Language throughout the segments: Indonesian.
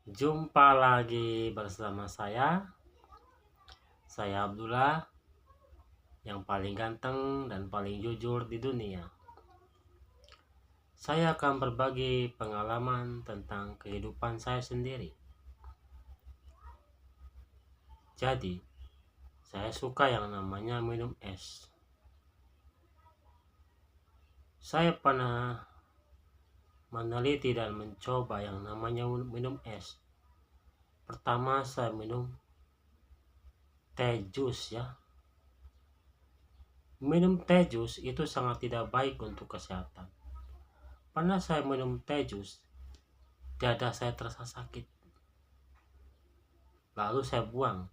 Jumpa lagi bersama saya Abdullah, yang paling ganteng dan paling jujur di dunia. Saya akan berbagi pengalaman tentang kehidupan saya sendiri. Jadi, saya suka yang namanya minum es. Saya pernah meneliti dan mencoba yang namanya minum es. Pertama saya minum teh jus ya. Minum teh jus itu sangat tidak baik untuk kesehatan. Pernah saya minum teh jus, dada saya terasa sakit. Lalu saya buang.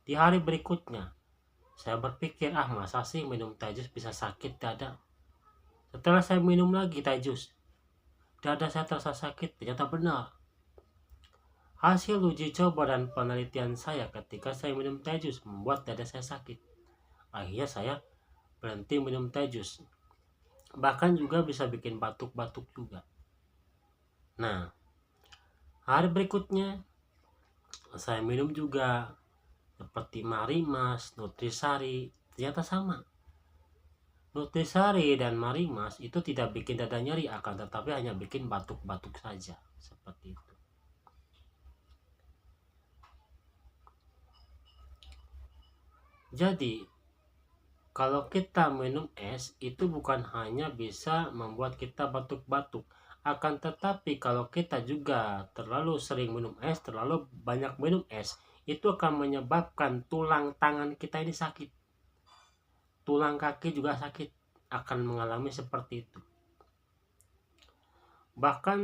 Di hari berikutnya, saya berpikir, masa sih minum teh jus bisa sakit dada? Setelah saya minum lagi teh jus, dada saya terasa sakit. Ternyata benar. Hasil uji coba dan penelitian saya ketika saya minum teh jus membuat dada saya sakit. Akhirnya saya berhenti minum teh jus. Bahkan juga bisa bikin batuk-batuk juga. Nah, hari berikutnya saya minum juga seperti Marimas, Nutrisari, ternyata sama. Nutrisari dan Marimas itu tidak bikin dada nyeri, akan tetapi hanya bikin batuk-batuk saja, seperti itu. Jadi, kalau kita minum es itu bukan hanya bisa membuat kita batuk-batuk, akan tetapi kalau kita juga terlalu sering minum es, terlalu banyak minum es, itu akan menyebabkan tulang tangan kita ini sakit. Tulang kaki juga sakit, akan mengalami seperti itu. Bahkan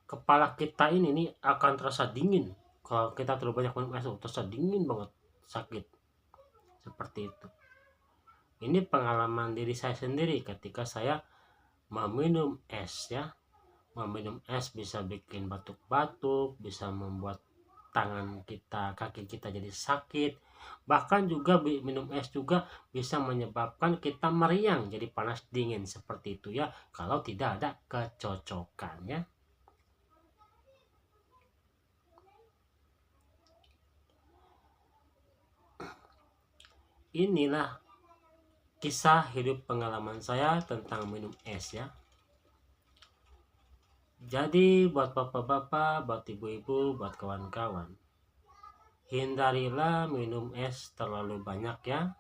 kepala kita ini nih akan terasa dingin kalau kita terlalu banyak minum es, terasa dingin banget, sakit, seperti itu. Ini pengalaman diri saya sendiri ketika saya meminum es ya. Meminum es bisa bikin batuk-batuk, bisa membuat tangan kita, kaki kita jadi sakit. Bahkan juga minum es juga bisa menyebabkan kita meriang, jadi panas dingin, seperti itu ya, kalau tidak ada kecocokan ya. Inilah kisah hidup pengalaman saya tentang minum es ya. Jadi buat bapak-bapak, buat ibu-ibu, buat kawan-kawan, hindarilah minum es terlalu banyak ya.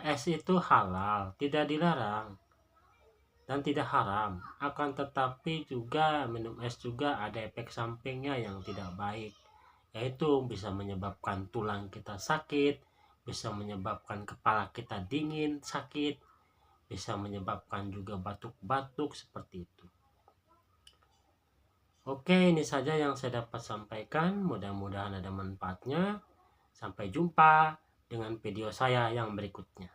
Es itu halal, tidak dilarang dan tidak haram. Akan tetapi juga minum es juga ada efek sampingnya yang tidak baik, yaitu bisa menyebabkan tulang kita sakit, bisa menyebabkan kepala kita dingin, sakit, bisa menyebabkan juga batuk-batuk, seperti itu. Oke, ini saja yang saya dapat sampaikan. Mudah-mudahan ada manfaatnya. Sampai jumpa dengan video saya yang berikutnya.